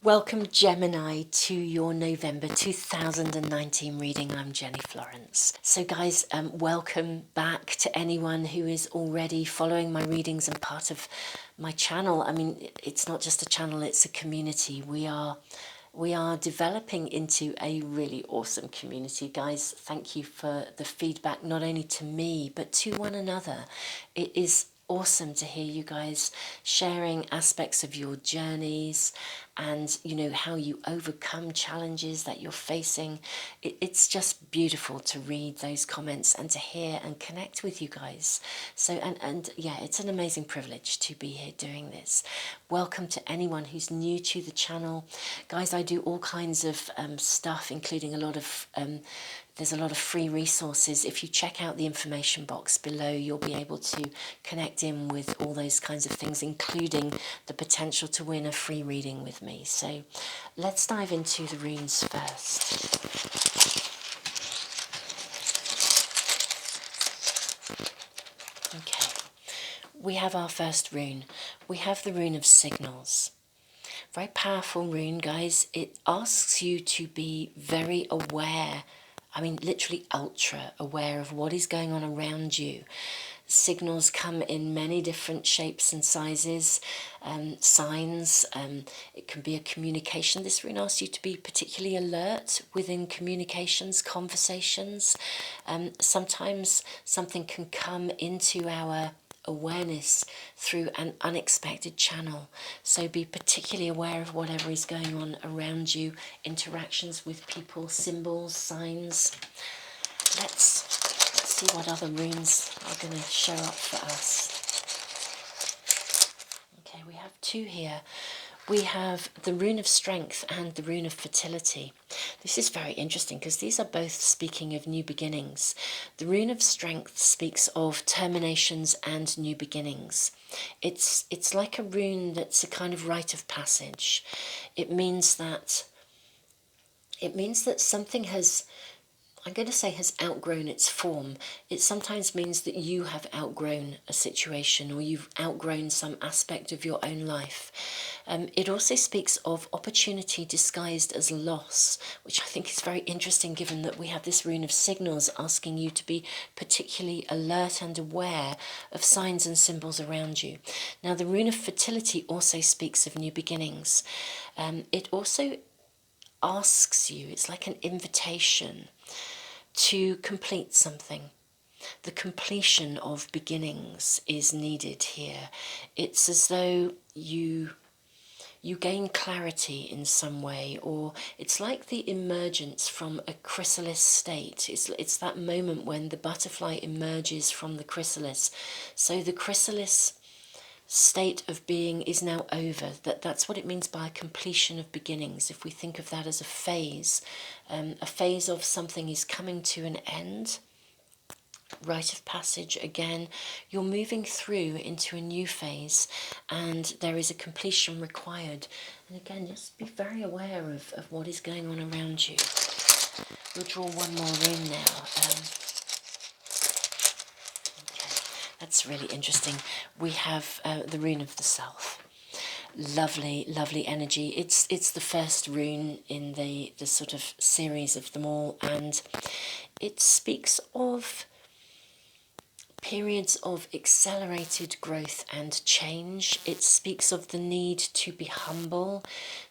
Welcome Gemini to your November 2019 reading. I'm Jenny Florence. So guys, welcome back to anyone who is already following my readings and part of my channel. I mean, it's not just a channel, it's a community. We are developing into a really awesome community. Guys, thank you for the feedback, not only to me, but to one another. It is awesome to hear you guys sharing aspects of your journeys and how you overcome challenges that you're facing. It's just beautiful to read those comments and to hear and connect with you guys. So and yeah, it's an amazing privilege to be here doing this. Welcome to anyone who's new to the channel. Guys, I do all kinds of stuff, including there's a lot of free resources. If you check out the information box below, you'll be able to connect in with all those kinds of things, including the potential to win a free reading with me. So let's dive into the runes first. Okay, we have our first rune. We have the rune of signals. Very powerful rune, guys. It asks you to be very aware. I mean, literally ultra aware of what is going on around you. Signals come in many different shapes and sizes, signs. It can be a communication. This rune asks you to be particularly alert within communications, conversations. Sometimes something can come into our awareness through an unexpected channel, so be particularly aware of whatever is going on around you, interactions with people, symbols, signs. Let's see what other runes are going to show up for us. Okay, we have two here. We have the rune of strength and the rune of fertility. This is very interesting because these are both speaking of new beginnings. The rune of strength speaks of terminations and new beginnings. It's like a rune that's a kind of rite of passage. It means that something has, I'm going to say, has outgrown its form. It sometimes means that you have outgrown a situation or you've outgrown some aspect of your own life. It also speaks of opportunity disguised as loss, which I think is very interesting given that we have this rune of signals asking you to be particularly alert and aware of signs and symbols around you. Now, the rune of fertility also speaks of new beginnings. It also asks you, it's like an invitation to complete something. The completion of beginnings is needed here. It's as though you gain clarity in some way, or it's like the emergence from a chrysalis state. It's that moment when the butterfly emerges from the chrysalis. So the chrysalis state of being is now over. That's what it means by completion of beginnings. If we think of that as a phase of something is coming to an end. Rite of passage again, you're moving through into a new phase and there is a completion required. And again, just be very aware of what is going on around you. We'll draw one more rune now. That's really interesting. We have the rune of the self. Lovely, lovely energy. It's the first rune in the sort of series of them all, and it speaks of periods of accelerated growth and change. It speaks of the need to be humble,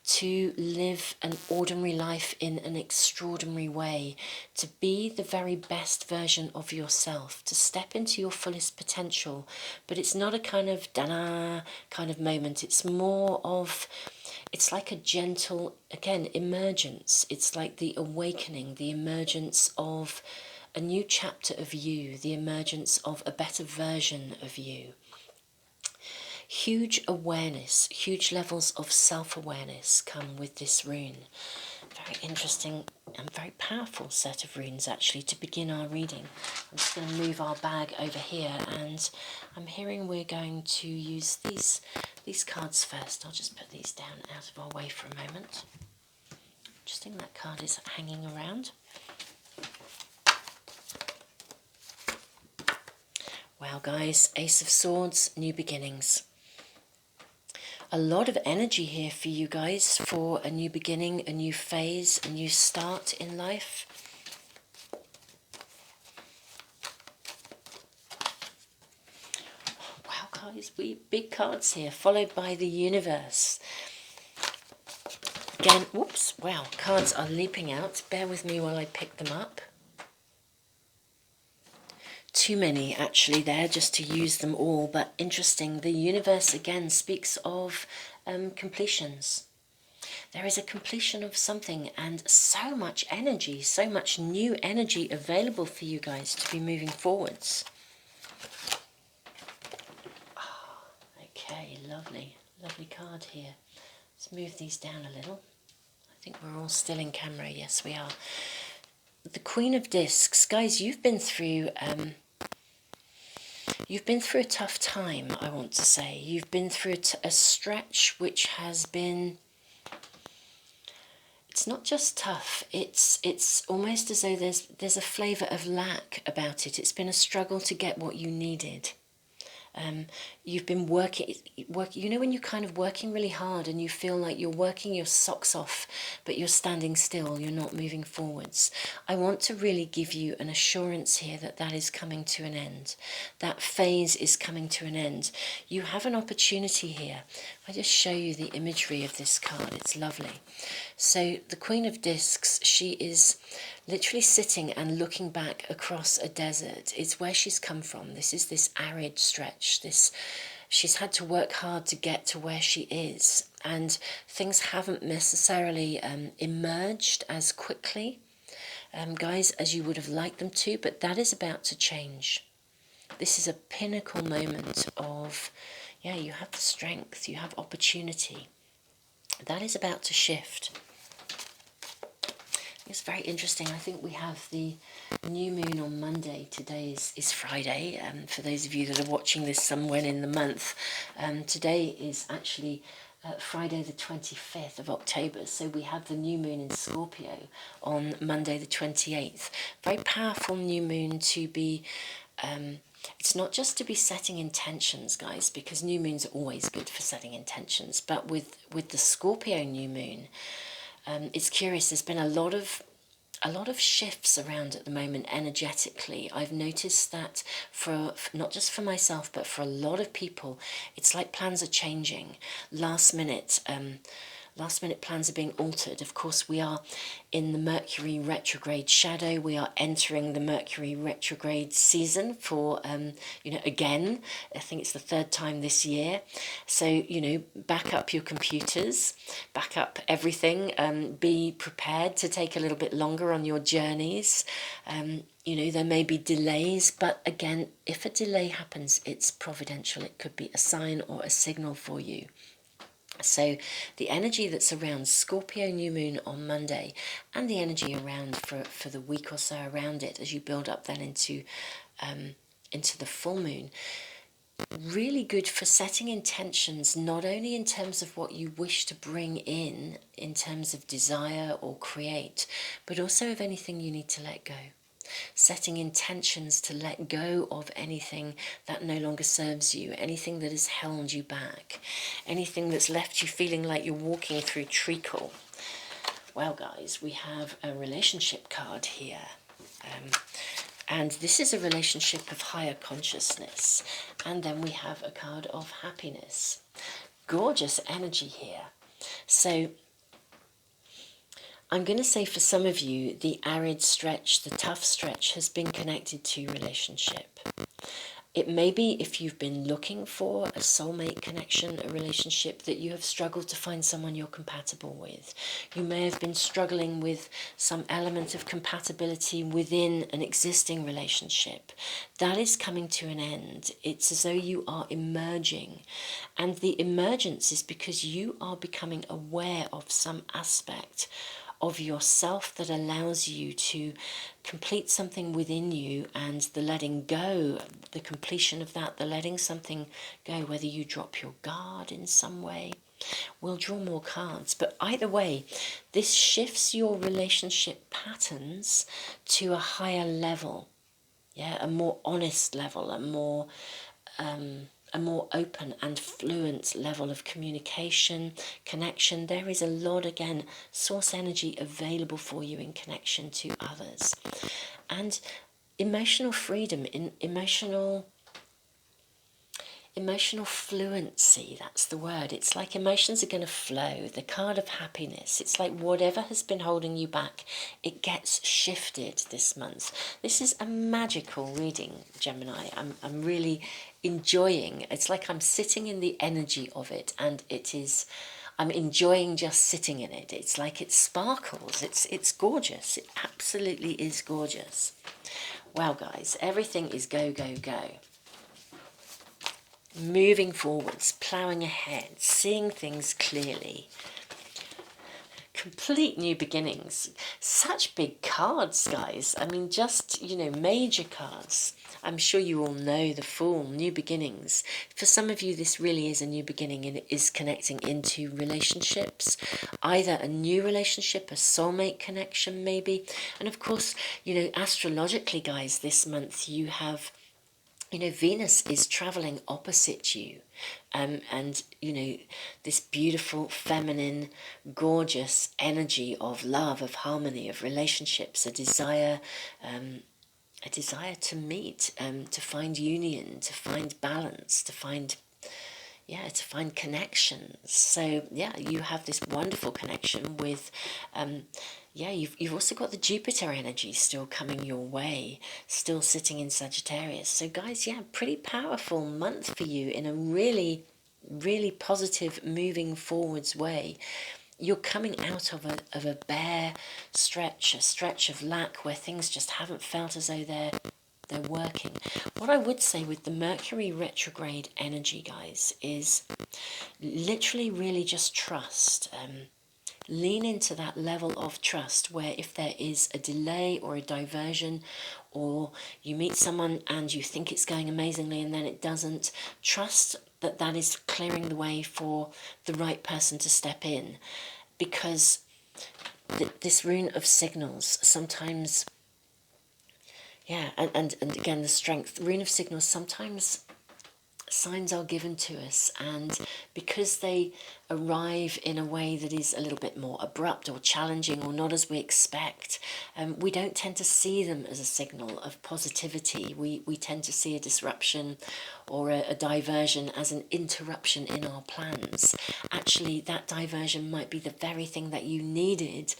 to live an ordinary life in an extraordinary way, to be the very best version of yourself, to step into your fullest potential. But it's not a kind of da-na kind of moment. It's more of, it's like a gentle, again, emergence. It's like the awakening, the emergence of a new chapter of you, the emergence of a better version of you. Huge awareness, huge levels of self-awareness come with this rune. Very interesting and very powerful set of runes actually to begin our reading. I'm just going to move our bag over here, and I'm hearing we're going to use these cards first. I'll just put these down out of our way for a moment. Interesting, that card is hanging around. Wow, guys, Ace of Swords, new beginnings. a lot of energy here for you guys for a new beginning, a new phase, a new start in life. Wow, guys, big cards here, followed by the universe. Again, whoops, wow, cards are leaping out. Bear with me while I pick them up. Too many actually there just to use them all, but interesting. The universe again speaks of completions. There is a completion of something, and so much energy, so much new energy available for you guys to be moving forwards. Oh, okay, lovely card here. Let's move these down a little. I think we're all still in camera. Yes, we are. The Queen of Discs. Guys, you've been through a tough time, I want to say. You've been through a stretch which has been... It's not just tough, it's almost as though there's a flavour of lack about it. It's been a struggle to get what you needed. You've been working, you know, when you're kind of working really hard and you feel like you're working your socks off, but you're standing still, you're not moving forwards. I want to really give you an assurance here that that is coming to an end. That phase is coming to an end. You have an opportunity here. I just show you the imagery of this card. It's lovely. So the Queen of Discs, she is literally sitting and looking back across a desert. It's where she's come from. This is this arid stretch. She's had to work hard to get to where she is, and things haven't necessarily emerged as quickly, guys, as you would have liked them to, but that is about to change. This is a pinnacle moment of, yeah, you have the strength, you have opportunity. That is about to shift. It's very interesting. I think we have the new moon on Monday. Today is Friday. For those of you that are watching this somewhere in the month, today is actually Friday the 25th of October. So we have the new moon in Scorpio on Monday the 28th. Very powerful new moon to be... it's not just to be setting intentions, guys, because new moons are always good for setting intentions. But with the Scorpio new moon, it's curious. There's been a lot of shifts around at the moment energetically. I've noticed that for not just for myself, but for a lot of people, it's like plans are changing. Last minute plans are being altered. Of course, we are in the Mercury retrograde shadow. We are entering the Mercury retrograde season for, again, I think it's the third time this year. So, back up your computers, back up everything, be prepared to take a little bit longer on your journeys. There may be delays, but again, if a delay happens, it's providential. It could be a sign or a signal for you. So the energy that's around Scorpio new moon on Monday, and the energy around for the week or so around it as you build up then into the full moon, really good for setting intentions, not only in terms of what you wish to bring in terms of desire or create, but also of anything you need to let go. Setting intentions to let go of anything that no longer serves you, anything that has held you back, anything that's left you feeling like you're walking through treacle. Well, guys, we have a relationship card here. And this is a relationship of higher consciousness. And then we have a card of happiness. Gorgeous energy here. So I'm going to say for some of you, the arid stretch, the tough stretch has been connected to relationship. It may be if you've been looking for a soulmate connection, a relationship, that you have struggled to find someone you're compatible with. You may have been struggling with some element of compatibility within an existing relationship. That is coming to an end. It's as though you are emerging. And the emergence is because you are becoming aware of some aspect of yourself that allows you to complete something within you, and the letting go, the completion of that, the letting something go, whether you drop your guard in some way. We'll draw more cards, but either way, this shifts your relationship patterns to a higher level, a more honest level, a more a more open and fluent level of communication, connection. There is a lot, again, source energy available for you in connection to others. And emotional freedom, in emotional fluency, that's the word. It's like emotions are going to flow. The card of happiness. It's like whatever has been holding you back, it gets shifted this month. This is a magical reading, Gemini. I'm really enjoying. It's like I'm sitting in the energy of it, and I'm enjoying just sitting in it. It's like it sparkles. It's gorgeous. It absolutely is gorgeous. Wow, guys, everything is go, go, go. Moving forwards, ploughing ahead, seeing things clearly. Complete new beginnings. Such big cards, guys. I mean, just, major cards. I'm sure you all know the Fool, new beginnings. For some of you, this really is a new beginning, and it is connecting into relationships. Either a new relationship, a soulmate connection maybe. And of course, astrologically, guys, this month you have... Venus is traveling opposite you, and this beautiful, feminine, gorgeous energy of love, of harmony, of relationships, a desire to meet, to find union, to find balance, to find connections. So you have this wonderful connection with you've also got the Jupiter energy still coming your way, still sitting in Sagittarius. So guys, pretty powerful month for you in a really, really positive, moving forwards way. You're coming out of a bare stretch, a stretch of lack where things just haven't felt as though they're working. What I would say with the Mercury retrograde energy, guys, is literally really just trust. Lean into that level of trust where if there is a delay or a diversion, or you meet someone and you think it's going amazingly and then it doesn't, trust that is clearing the way for the right person to step in. Because this rune of signals sometimes... and again, the strength. Rune of signals, sometimes signs are given to us, and because they arrive in a way that is a little bit more abrupt or challenging or not as we expect, we don't tend to see them as a signal of positivity. We tend to see a disruption or a diversion as an interruption in our plans. Actually, that diversion might be the very thing that you needed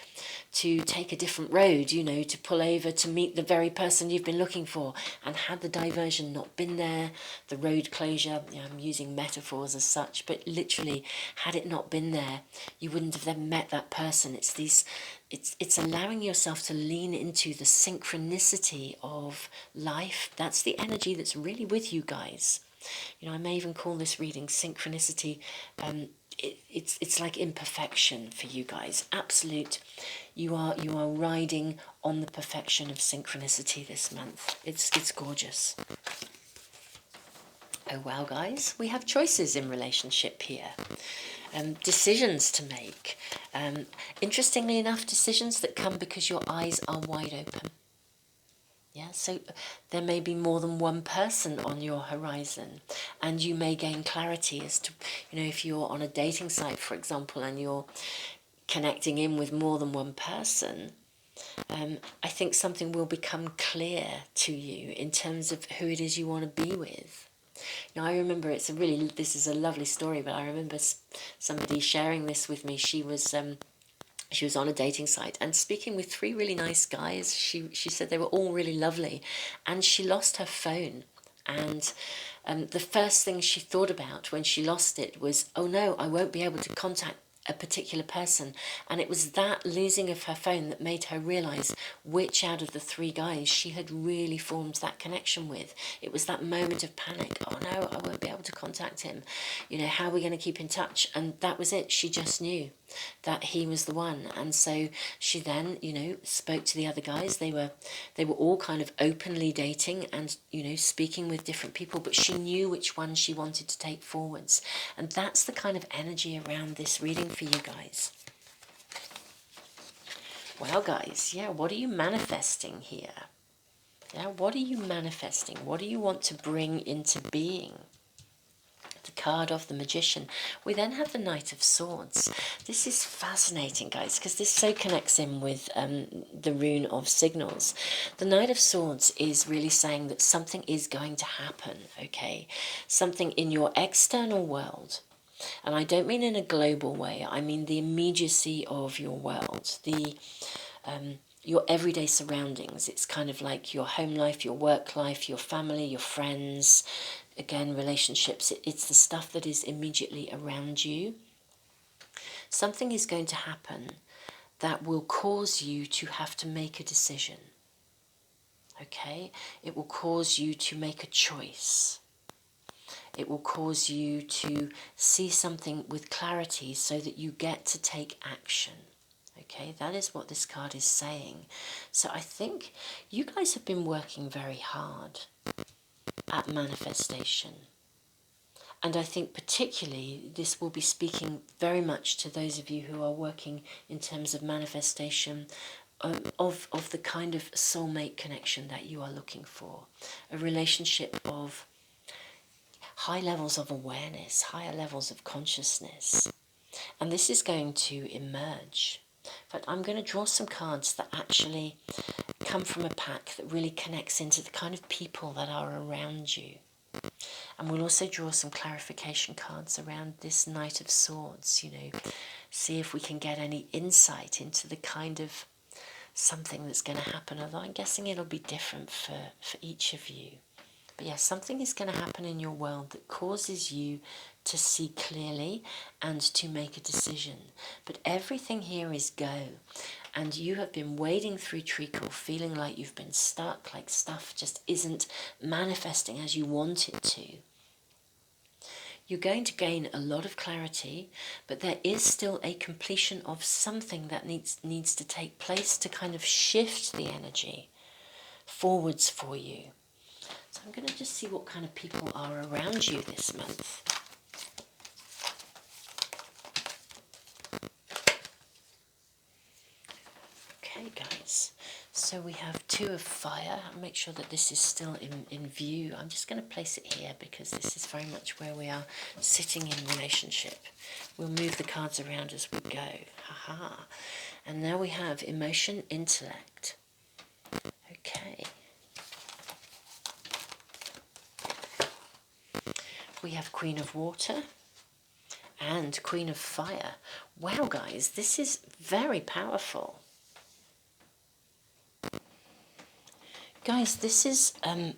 to take a different road, to pull over to meet the very person you've been looking for. And had the diversion not been there, the road closure, I'm using metaphors as such, but literally, had it not been there, you wouldn't have then met that person. It's allowing yourself to lean into the synchronicity of life. That's the energy that's really with you guys. I may even call this reading synchronicity. It's like imperfection for you guys. Absolute. You are riding on the perfection of synchronicity this month. It's gorgeous. Oh wow, guys, we have choices in relationship here. Decisions to make. Interestingly enough, decisions that come because your eyes are wide open. So there may be more than one person on your horizon, and you may gain clarity as to, if you're on a dating site, for example, and you're connecting in with more than one person, I think something will become clear to you in terms of who it is you want to be with. Now, I remember this is a lovely story, but I remember somebody sharing this with me. She was on a dating site and speaking with 3 really nice guys. She said they were all really lovely, and she lost her phone. And the first thing she thought about when she lost it was, oh no, I won't be able to contact a particular person. And it was that losing of her phone that made her realise which out of the 3 guys she had really formed that connection with. It was that moment of panic. Oh no, I won't be able to contact him. How are we going to keep in touch? And that was it. She just knew that he was the one. And so she then, spoke to the other guys. They were all kind of openly dating and, speaking with different people, but she knew which one she wanted to take forwards. And that's the kind of energy around this reading for you guys. Well, guys, what are you manifesting here? What are you manifesting? What do you want to bring into being? the card of the Magician. We then have the Knight of Swords. This is fascinating, guys, because this so connects in with the rune of signals. The Knight of Swords is really saying that something is going to happen, okay? Something in your external world. And I don't mean in a global way. I mean the immediacy of your world, your everyday surroundings. It's kind of like your home life, your work life, your family, your friends, again, relationships. It's the stuff that is immediately around you. Something is going to happen that will cause you to have to make a decision. Okay? It will cause you to make a choice. It will cause you to see something with clarity so that you get to take action. Okay, that is what this card is saying. So I think you guys have been working very hard at manifestation. And I think particularly this will be speaking very much to those of you who are working in terms of manifestation of the kind of soulmate connection that you are looking for. A relationship of high levels of awareness, higher levels of consciousness. And this is going to emerge. But I'm going to draw some cards that actually come from a pack that really connects into the kind of people that are around you. And we'll also draw some clarification cards around this Knight of Swords, see if we can get any insight into the kind of something that's going to happen. Although I'm guessing it'll be different for each of you. But yes, something is going to happen in your world that causes you to see clearly and to make a decision. But everything here is go. And you have been wading through treacle, feeling like you've been stuck, like stuff just isn't manifesting as you want it to. You're going to gain a lot of clarity, but there is still a completion of something that needs to take place to kind of shift the energy forwards for you. So I'm going to just see what kind of people are around you this month. Okay, guys. So we have Two of Fire. I'll make sure that this is still in view. I'm just going to place it here because this is very much where we are sitting in relationship. We'll move the cards around as we go. Haha. And now we have Emotion, Intellect. Okay. We have Queen of Water and Queen of Fire. Wow, guys, this is very powerful. Guys, this is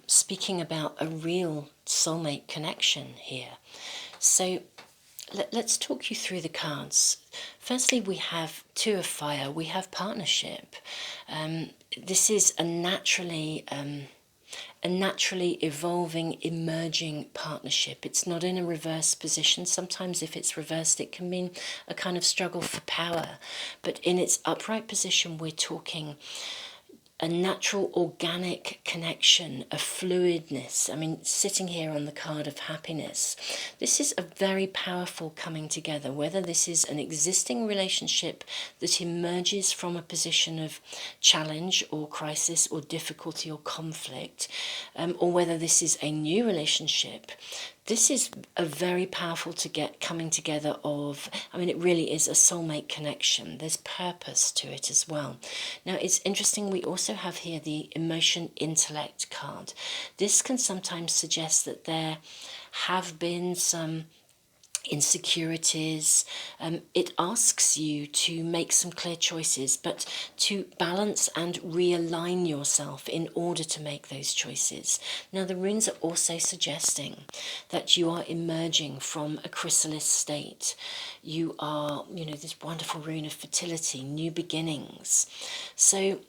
speaking about a real soulmate connection here. So let's talk you through the cards. Firstly, we have Two of Fire. We have partnership. This is a naturally evolving, emerging partnership. It's not in a reverse position. Sometimes if it's reversed, it can mean a kind of struggle for power. But in its upright position, we're talking a natural, organic connection, a fluidness. I mean, sitting here on the card of happiness, this is a very powerful coming together, whether this is an existing relationship that emerges from a position of challenge or crisis or difficulty or conflict, or whether this is a new relationship. This is a very powerful coming together of, I mean, it really is a soulmate connection. There's purpose to it as well. Now, it's interesting, we also have here the Emotion, Intellect card. This can sometimes suggest that there have been some insecurities. It asks you to make some clear choices, but to balance and realign yourself in order to make those choices. Now, the runes are also suggesting that you are emerging from a chrysalis state. You are, this wonderful rune of fertility, new beginnings. So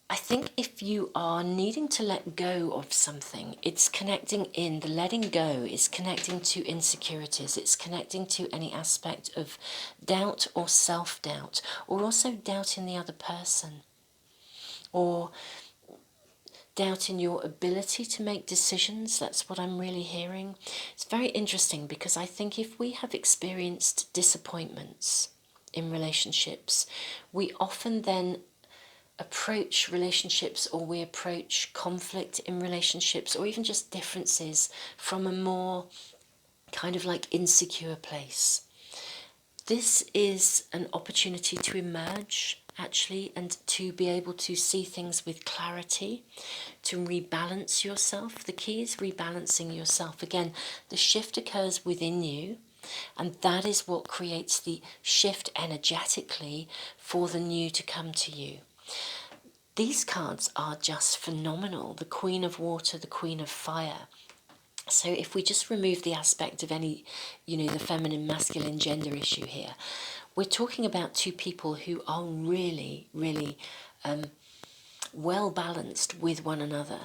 I think if you are needing to let go of something, it's connecting in, the letting go is connecting to insecurities, it's connecting to any aspect of doubt or self-doubt, or also doubt in the other person, or doubt in your ability to make decisions. That's what I'm really hearing. It's very interesting because I think if we have experienced disappointments in relationships, we often then approach relationships, or we approach conflict in relationships, or even just differences from a more kind of like insecure place. This is an opportunity to emerge, actually, and to be able to see things with clarity, to rebalance yourself. The key is rebalancing yourself. Again, the shift occurs within you, and that is what creates the shift energetically for the new to come to you. These cards are just phenomenal. The Queen of Water, the Queen of Fire. So if we just remove the aspect of any, the feminine, masculine gender issue here, we're talking about two people who are really, really well balanced with one another.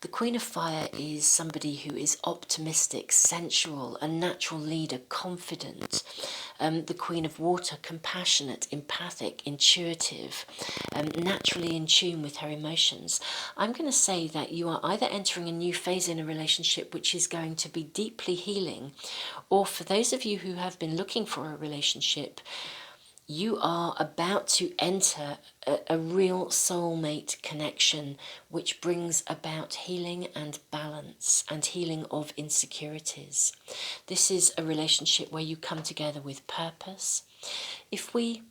The Queen of Fire is somebody who is optimistic, sensual, a natural leader, confident. The Queen of Water, compassionate, empathic, intuitive, naturally in tune with her emotions. I'm going to say that you are either entering a new phase in a relationship which is going to be deeply healing, or for those of you who have been looking for a relationship, you are about to enter a real soulmate connection which brings about healing and balance and healing of insecurities. This is a relationship where you come together with purpose. If we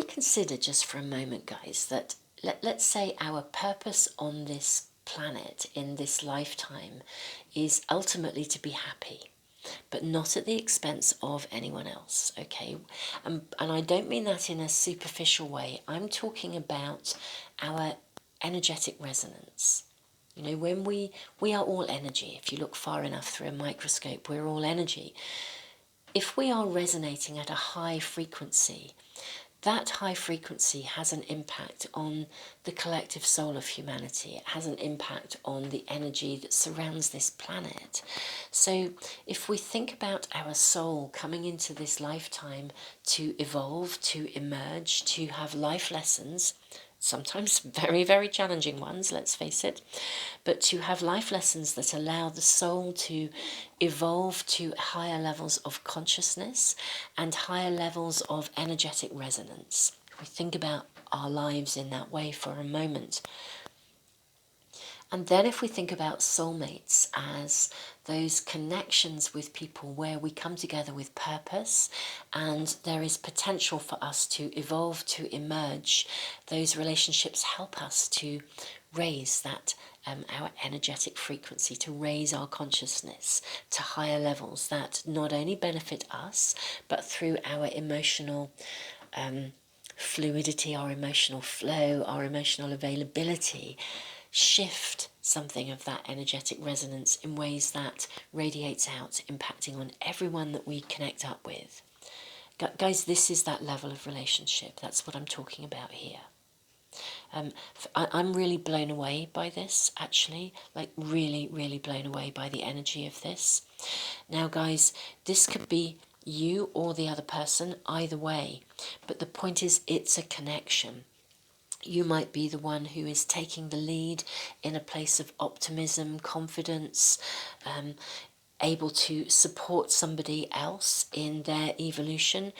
consider just for a moment, guys, that let's say our purpose on this planet in this lifetime is ultimately to be happy, but not at the expense of anyone else, okay? And I don't mean that in a superficial way. I'm talking about our energetic resonance. When we are all energy. If you look far enough through a microscope, we're all energy. If we are resonating at a high frequency, that high frequency has an impact on the collective soul of humanity. It has an impact on the energy that surrounds this planet. So if we think about our soul coming into this lifetime to evolve, to emerge, to have life lessons, sometimes very, very challenging ones, let's face it, but to have life lessons that allow the soul to evolve to higher levels of consciousness and higher levels of energetic resonance. We think about our lives in that way for a moment. And then if we think about soulmates as those connections with people where we come together with purpose and there is potential for us to evolve, to emerge, those relationships help us to raise that our energetic frequency, to raise our consciousness to higher levels that not only benefit us, but through our emotional fluidity, our emotional flow, our emotional availability, shift something of that energetic resonance in ways that radiates out, impacting on everyone that we connect up with. Guys, this is that level of relationship. That's what I'm talking about here. I'm really blown away by this, actually, like really, really blown away by the energy of this. Now, guys, this could be you or the other person, either way, but the point is it's a connection. You might be the one who is taking the lead in a place of optimism, confidence, able to support somebody else in their evolution,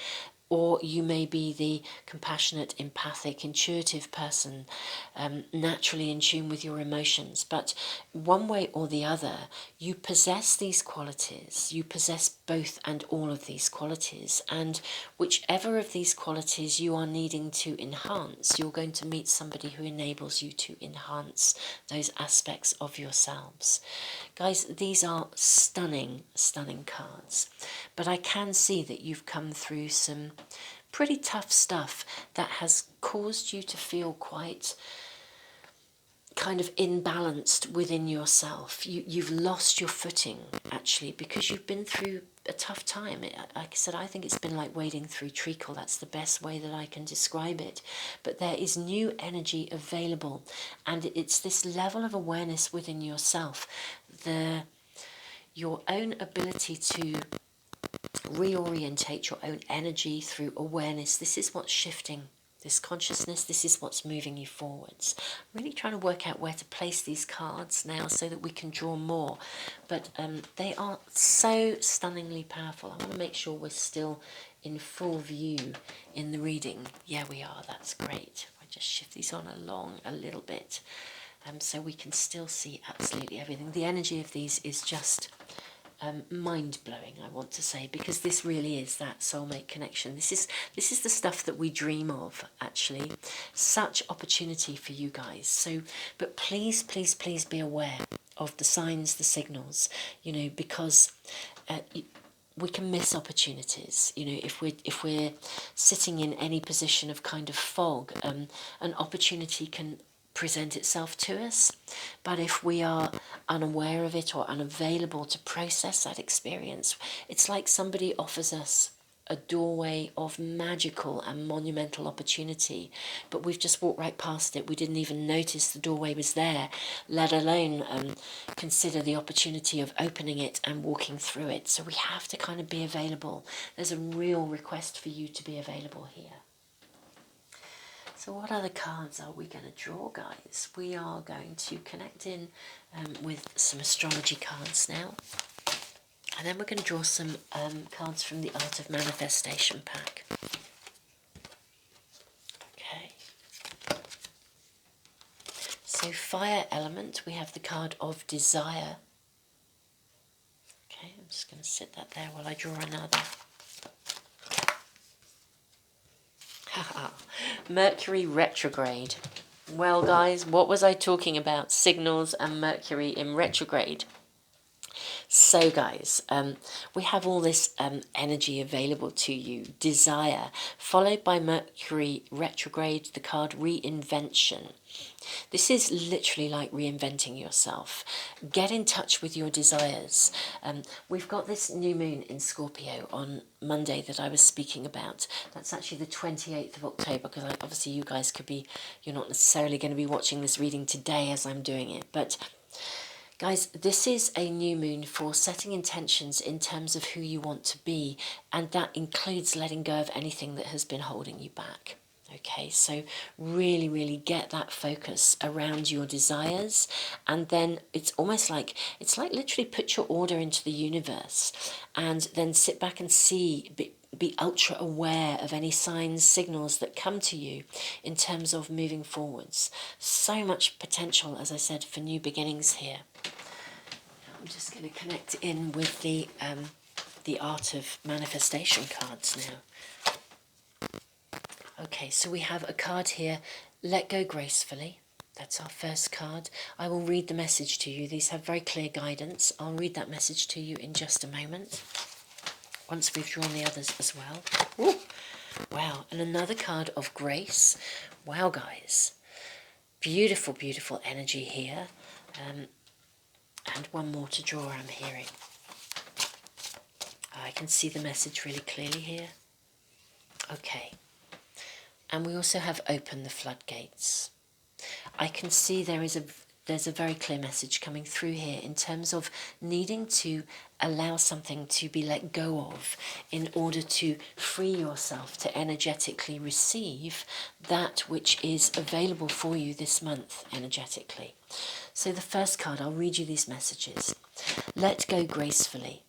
or you may be the compassionate, empathic, intuitive person, naturally in tune with your emotions. But one way or the other, you possess these qualities. You possess both and all of these qualities. And whichever of these qualities you are needing to enhance, you're going to meet somebody who enables you to enhance those aspects of yourselves. Guys, these are stunning, stunning cards. But I can see that you've come through some pretty tough stuff that has caused you to feel quite kind of imbalanced within yourself. You've lost your footing, actually, because you've been through a tough time. Like I said, I think it's been like wading through treacle. That's the best way that I can describe it. But there is new energy available, and it's this level of awareness within yourself, your own ability to reorientate your own energy through awareness. This is what's shifting this consciousness. This is what's moving you forwards. I'm really trying to work out where to place these cards now so that we can draw more, but they are so stunningly powerful. I want to make sure we're still in full view in the reading? Yeah, we are. That's great. I just shift these on along a little bit, so we can still see absolutely everything. The energy of these is just mind-blowing, I want to say, because this really is that soulmate connection. This is the stuff that we dream of, actually. Such opportunity for you guys. So, but please, please, please be aware of the signs, the signals, you know, because we can miss opportunities. You know, if we're sitting in any position of kind of fog, an opportunity can present itself to us, but if we are unaware of it or unavailable to process that experience, it's like somebody offers us a doorway of magical and monumental opportunity, but we've just walked right past it. We didn't even notice the doorway was there, let alone consider the opportunity of opening it and walking through it. So we have to kind of be available. There's a real request for you to be available here. So what other cards are we going to draw, guys? We are going to connect in with some astrology cards now. And then we're going to draw some cards from the Art of Manifestation pack. Okay. So fire element, we have the card of desire. Okay, I'm just going to sit that there while I draw another. Mercury retrograde. Well, guys, what was I talking about? Signals and Mercury in retrograde. So, guys, we have all this energy available to you. Desire, followed by Mercury retrograde, the card reinvention. This is literally like reinventing yourself. Get in touch with your desires. We've got this new moon in Scorpio on Monday that I was speaking about. That's actually the 28th of October, because obviously you guys could be, you're not necessarily going to be watching this reading today as I'm doing it. But guys, this is a new moon for setting intentions in terms of who you want to be, and that includes letting go of anything that has been holding you back. Okay, so really, really get that focus around your desires, and then it's like literally put your order into the universe, and then sit back and see, be ultra aware of any signs, signals that come to you in terms of moving forwards. So much potential, as I said, for new beginnings here. I'm just going to connect in with the Art of Manifestation cards now. Okay, so we have a card here, Let Go Gracefully. That's our first card. I will read the message to you. These have very clear guidance. I'll read that message to you in just a moment, once we've drawn the others as well. Ooh, wow, and another card of grace. Wow, guys. Beautiful, beautiful energy here. And one more to draw, I'm hearing. I can see the message really clearly here. Okay. And we also have open the floodgates. I can see there's a very clear message coming through here in terms of needing to allow something to be let go of in order to free yourself to energetically receive that which is available for you this month energetically. So the first card, I'll read you these messages. Let go gracefully.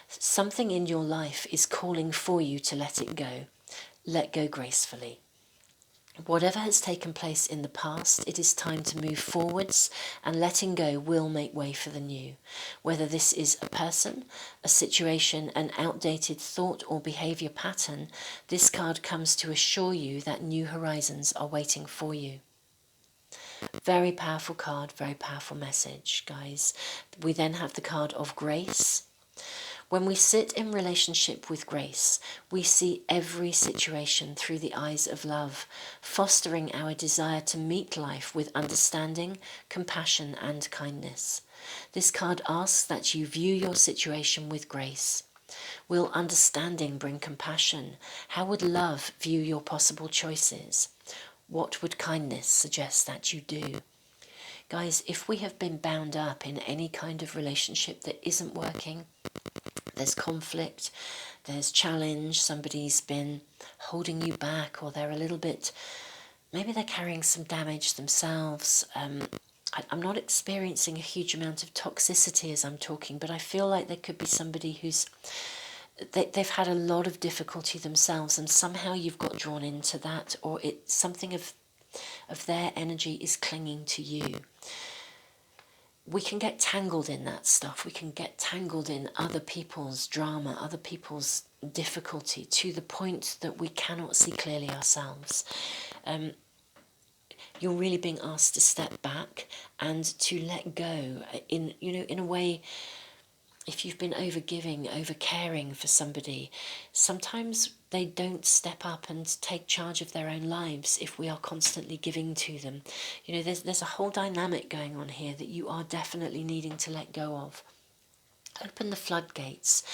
Something in your life is calling for you to let it go. Let go gracefully. Whatever has taken place in the past, it is time to move forwards, and letting go will make way for the new. Whether this is a person, a situation, an outdated thought or behaviour pattern, this card comes to assure you that new horizons are waiting for you. Very powerful card, very powerful message, guys. We then have the card of grace. When we sit in relationship with grace, we see every situation through the eyes of love, fostering our desire to meet life with understanding, compassion, and kindness. This card asks that you view your situation with grace. Will understanding bring compassion? How would love view your possible choices? What would kindness suggest that you do? Guys, if we have been bound up in any kind of relationship that isn't working, there's conflict, there's challenge, somebody's been holding you back, or they're a little bit, maybe they're carrying some damage themselves. I'm not experiencing a huge amount of toxicity as I'm talking, but I feel like there could be somebody who's they've had a lot of difficulty themselves, and somehow you've got drawn into that, or something of their energy is clinging to you. We can get tangled in that stuff. We can get tangled in other people's drama, other people's difficulty, to the point that we cannot see clearly ourselves. You're really being asked to step back and to let go in a way. If you've been over-giving, over-caring for somebody, sometimes they don't step up and take charge of their own lives if we are constantly giving to them. There's a whole dynamic going on here that you are definitely needing to let go of. Open the floodgates.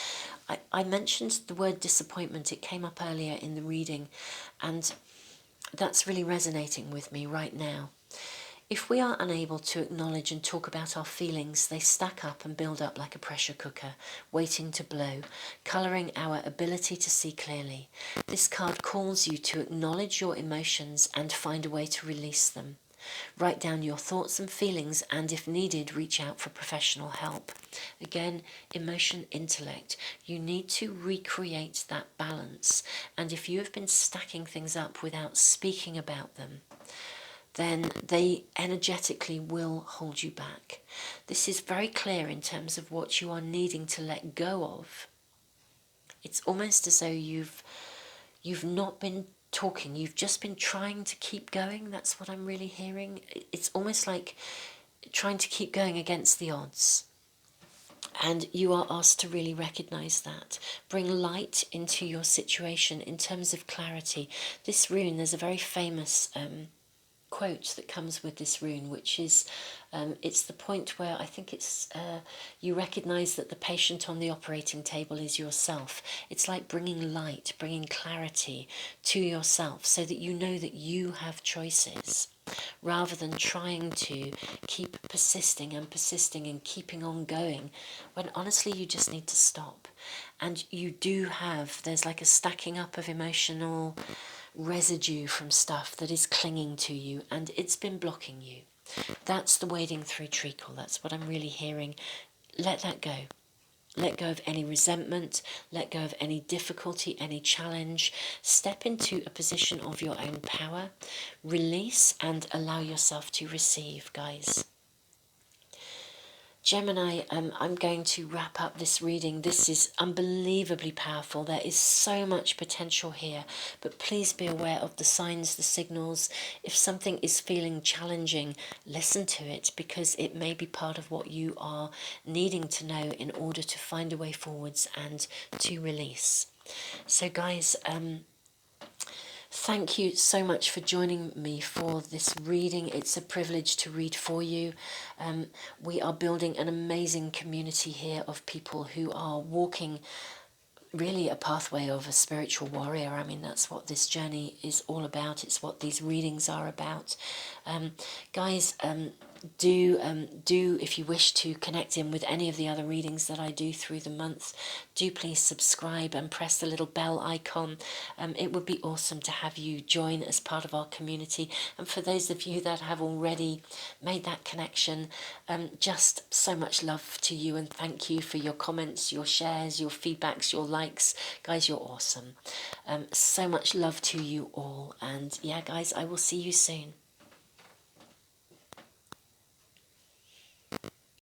I mentioned the word disappointment. It came up earlier in the reading, and that's really resonating with me right now. If we are unable to acknowledge and talk about our feelings, they stack up and build up like a pressure cooker, waiting to blow, colouring our ability to see clearly. This card calls you to acknowledge your emotions and find a way to release them. Write down your thoughts and feelings, and if needed, reach out for professional help. Again, emotion, intellect. You need to recreate that balance. And if you have been stacking things up without speaking about them, then they energetically will hold you back. This is very clear in terms of what you are needing to let go of. It's almost as though you've not been talking, you've just been trying to keep going. That's what I'm really hearing. It's almost like trying to keep going against the odds. And you are asked to really recognise that. Bring light into your situation in terms of clarity. This rune, there's a very famous quote that comes with this rune, which is it's the point where I think it's you recognise that the patient on the operating table is yourself. It's like bringing light, bringing clarity to yourself, so that you know that you have choices, rather than trying to keep persisting and keeping on going, when honestly you just need to stop. And you do have, there's like a stacking up of emotional residue from stuff that is clinging to you, and it's been blocking you. That's the wading through treacle. That's what I'm really hearing. Let that go. Let go of any resentment, let go of any difficulty, any challenge. Step into a position of your own power. Release and allow yourself to receive, guys. Gemini, I'm going to wrap up this reading. This is unbelievably powerful. There is so much potential here, but please be aware of the signs, the signals. If something is feeling challenging, listen to it, because it may be part of what you are needing to know in order to find a way forwards and to release. So guys, thank you so much for joining me for this reading. It's a privilege to read for you. We are building an amazing community here of people who are walking really a pathway of a spiritual warrior. I mean, that's what this journey is all about. It's what these readings are about. Guys, do if you wish to connect in with any of the other readings that I do through the month, do please subscribe and press the little bell icon. It would be awesome to have you join as part of our community. And for those of you that have already made that connection, just so much love to you, and thank you for your comments, your shares, your feedbacks, your likes. Guys, you're awesome. So much love to you all, and yeah guys, I will see you soon.